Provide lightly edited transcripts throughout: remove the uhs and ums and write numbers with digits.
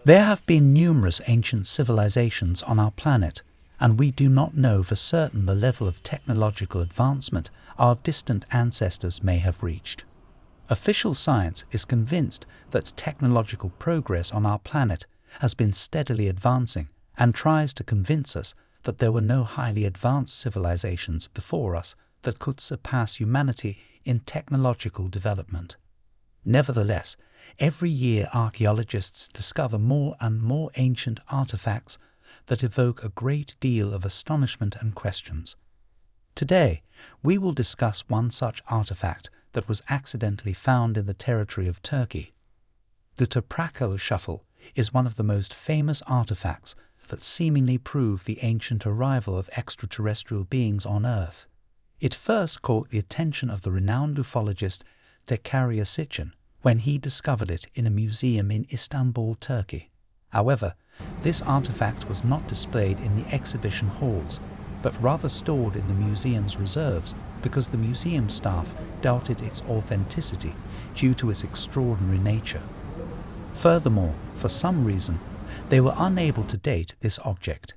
There have been numerous ancient civilizations on our planet, and we do not know for certain the level of technological advancement our distant ancestors may have reached. Official science is convinced that technological progress on our planet has been steadily advancing and tries to convince us that there were no highly advanced civilizations before us that could surpass humanity in technological development. Nevertheless, every year archaeologists discover more and more ancient artifacts that evoke a great deal of astonishment and questions. Today, we will discuss one such artifact that was accidentally found in the territory of Turkey. The Toprako Shuffle is one of the most famous artifacts that seemingly prove the ancient arrival of extraterrestrial beings on Earth. It first caught the attention of the renowned ufologist Toprako Shuffle when he discovered it in a museum in Istanbul, Turkey. However, this artifact was not displayed in the exhibition halls, but rather stored in the museum's reserves because the museum staff doubted its authenticity due to its extraordinary nature. Furthermore, for some reason, they were unable to date this object.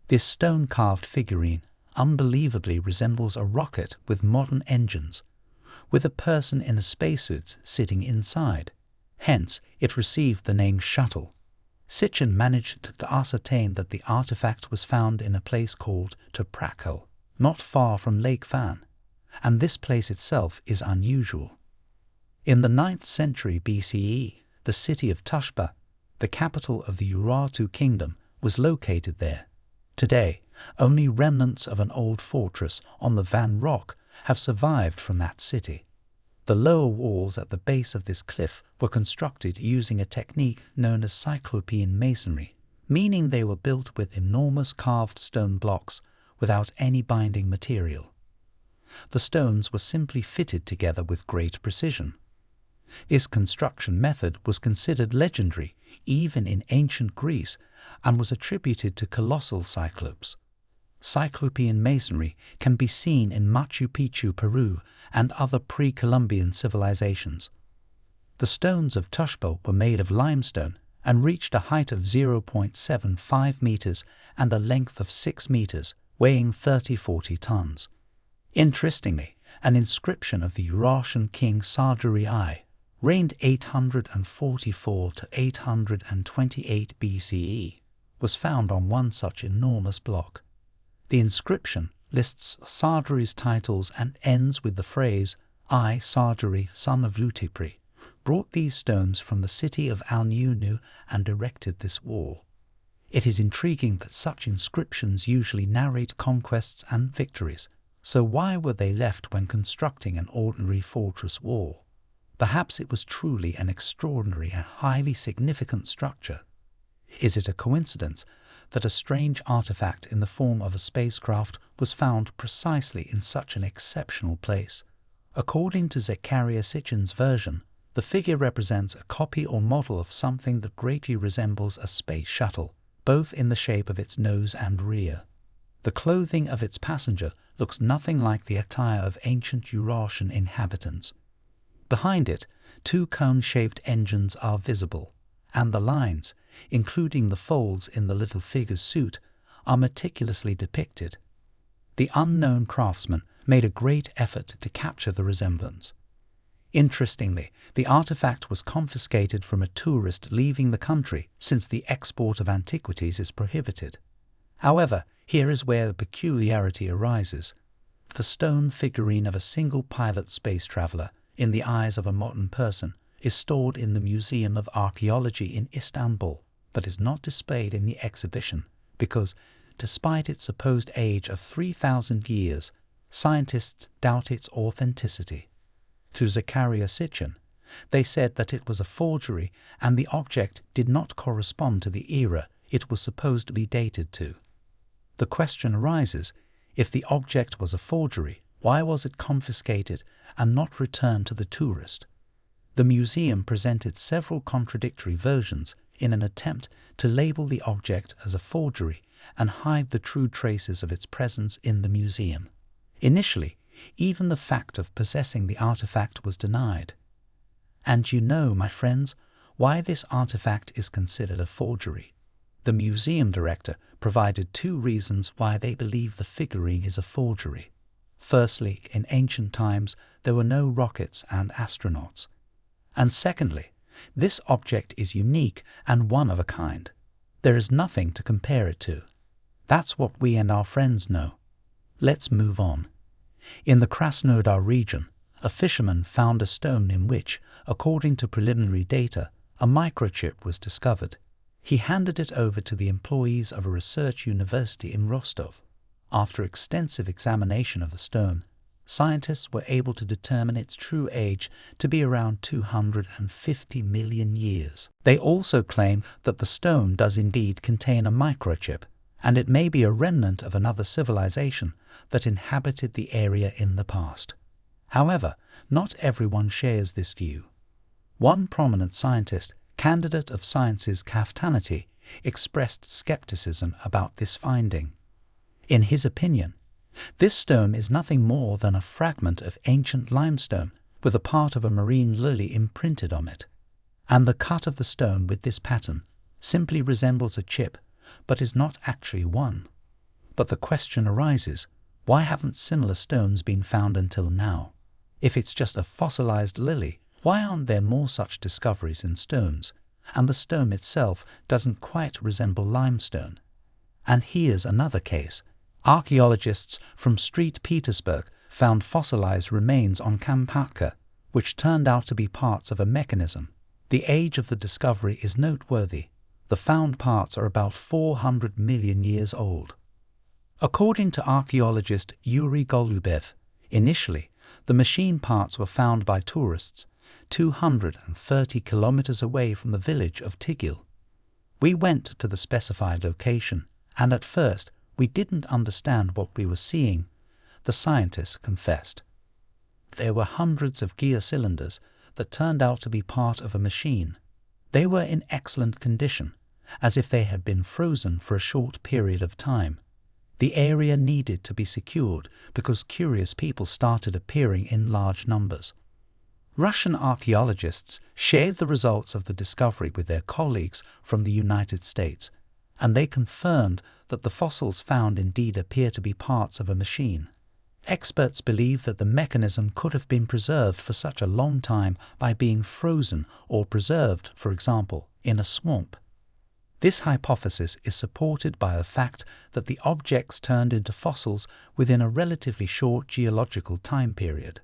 This stone-carved figurine unbelievably resembles a rocket with modern engines, with a person in a spacesuit sitting inside. Hence, it received the name Shuttle. Sitchin managed to ascertain that the artifact was found in a place called Toprako, not far from Lake Van, and this place itself is unusual. In the 9th century BCE, the city of Tushpa, the capital of the Urartu kingdom, was located there. Today, only remnants of an old fortress on the Van Rock have survived from that city. The lower walls at the base of this cliff were constructed using a technique known as Cyclopean Masonry, meaning they were built with enormous carved stone blocks without any binding material. The stones were simply fitted together with great precision. This construction method was considered legendary even in ancient Greece and was attributed to colossal cyclopes. Cyclopean masonry can be seen in Machu Picchu, Peru, and other pre-Columbian civilizations. The stones of Tushpa were made of limestone and reached a height of 0.75 meters and a length of 6 meters, weighing 30-40 tons. Interestingly, an inscription of the Eurasian king Saduri I, reigned 844 to 828 BCE, was found on one such enormous block. The inscription lists Saduri's titles and ends with the phrase, "I, Saduri, son of Lutipri, brought these stones from the city of Al-Nunu and erected this wall." It is intriguing that such inscriptions usually narrate conquests and victories, so why were they left when constructing an ordinary fortress wall? Perhaps it was truly an extraordinary and highly significant structure. Is it a coincidence that a strange artifact in the form of a spacecraft was found precisely in such an exceptional place? According to Zecharia Sitchin's version, the figure represents a copy or model of something that greatly resembles a space shuttle, both in the shape of its nose and rear. The clothing of its passenger looks nothing like the attire of ancient Eurasian inhabitants. Behind it, 2 cone-shaped engines are visible, and the lines, including the folds in the little figure's suit, are meticulously depicted. The unknown craftsman made a great effort to capture the resemblance. Interestingly, the artifact was confiscated from a tourist leaving the country since the export of antiquities is prohibited. However, here is where the peculiarity arises. The stone figurine of a single pilot space traveler, in the eyes of a modern person, is stored in the Museum of Archaeology in Istanbul, but is not displayed in the exhibition because, despite its supposed age of 3,000 years, scientists doubt its authenticity. To Zecharia Sitchin, they said that it was a forgery and the object did not correspond to the era it was supposed to be dated to. The question arises, if the object was a forgery, why was it confiscated and not returned to the tourist? The museum presented several contradictory versions in an attempt to label the object as a forgery and hide the true traces of its presence in the museum. Initially, even the fact of possessing the artifact was denied. And you know, my friends, why this artifact is considered a forgery. The museum director provided 2 reasons why they believe the figurine is a forgery. Firstly, in ancient times there were no rockets and astronauts. And secondly, this object is unique and one of a kind. There is nothing to compare it to. That's what we and our friends know. Let's move on. In the Krasnodar region, a fisherman found a stone in which, according to preliminary data, a microchip was discovered. He handed it over to the employees of a research university in Rostov. After extensive examination of the stone, scientists were able to determine its true age to be around 250 million years. They also claim that the stone does indeed contain a microchip, and it may be a remnant of another civilization that inhabited the area in the past. However, not everyone shares this view. One prominent scientist, candidate of science's Kaftanity, expressed skepticism about this finding. In his opinion, this stone is nothing more than a fragment of ancient limestone with a part of a marine lily imprinted on it, and the cut of the stone with this pattern simply resembles a chip but is not actually one. But the question arises, why haven't similar stones been found until now? If it's just a fossilized lily, why aren't there more such discoveries in stones, and the stone itself doesn't quite resemble limestone? And here's another case. Archaeologists from St. Petersburg found fossilized remains on Kamchatka, which turned out to be parts of a mechanism. The age of the discovery is noteworthy. The found parts are about 400 million years old. According to archaeologist Yuri Golubev, initially, the machine parts were found by tourists 230 kilometers away from the village of Tigil. We went to the specified location, and at first, we didn't understand what we were seeing, the scientists confessed. There were hundreds of gear cylinders that turned out to be part of a machine. They were in excellent condition, as if they had been frozen for a short period of time. The area needed to be secured because curious people started appearing in large numbers. Russian archaeologists shared the results of the discovery with their colleagues from the United States, and they confirmed that the fossils found indeed appear to be parts of a machine. Experts believe that the mechanism could have been preserved for such a long time by being frozen or preserved, for example, in a swamp. This hypothesis is supported by the fact that the objects turned into fossils within a relatively short geological time period.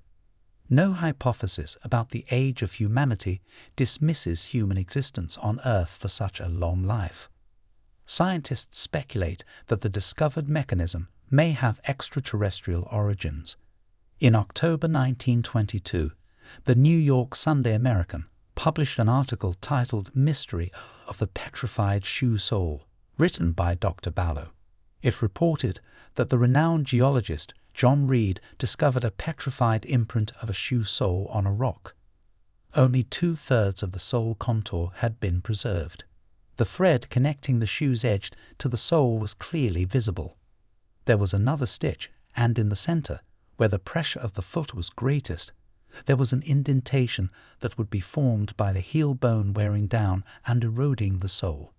No hypothesis about the age of humanity dismisses human existence on Earth for such a long life. Scientists speculate that the discovered mechanism may have extraterrestrial origins. In October 1922, the New York Sunday American published an article titled Mystery of the Petrified Shoe Sole, written by Dr. Ballo. It reported that the renowned geologist John Reed discovered a petrified imprint of a shoe sole on a rock. Only 2/3 of the sole contour had been preserved. The thread connecting the shoe's edge to the sole was clearly visible. There was another stitch, and in the center, where the pressure of the foot was greatest, there was an indentation that would be formed by the heel bone wearing down and eroding the sole.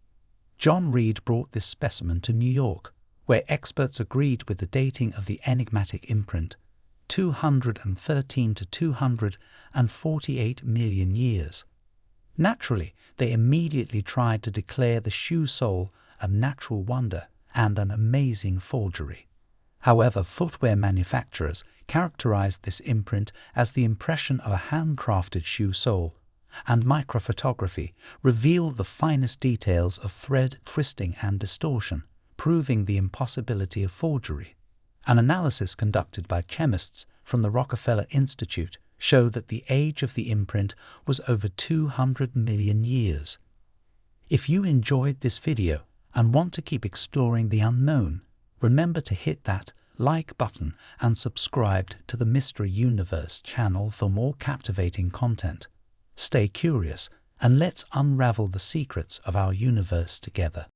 John Reed brought this specimen to New York, where experts agreed with the dating of the enigmatic imprint, 213 to 248 million years. Naturally, they immediately tried to declare the shoe sole a natural wonder and an amazing forgery. However, footwear manufacturers characterized this imprint as the impression of a handcrafted shoe sole, and microphotography revealed the finest details of thread twisting and distortion, proving the impossibility of forgery. An analysis conducted by chemists from the Rockefeller Institute showed that the age of the imprint was over 200 million years. If you enjoyed this video and want to keep exploring the unknown, remember to hit that like button and subscribe to the Mystery Universe channel for more captivating content. Stay curious and let's unravel the secrets of our universe together.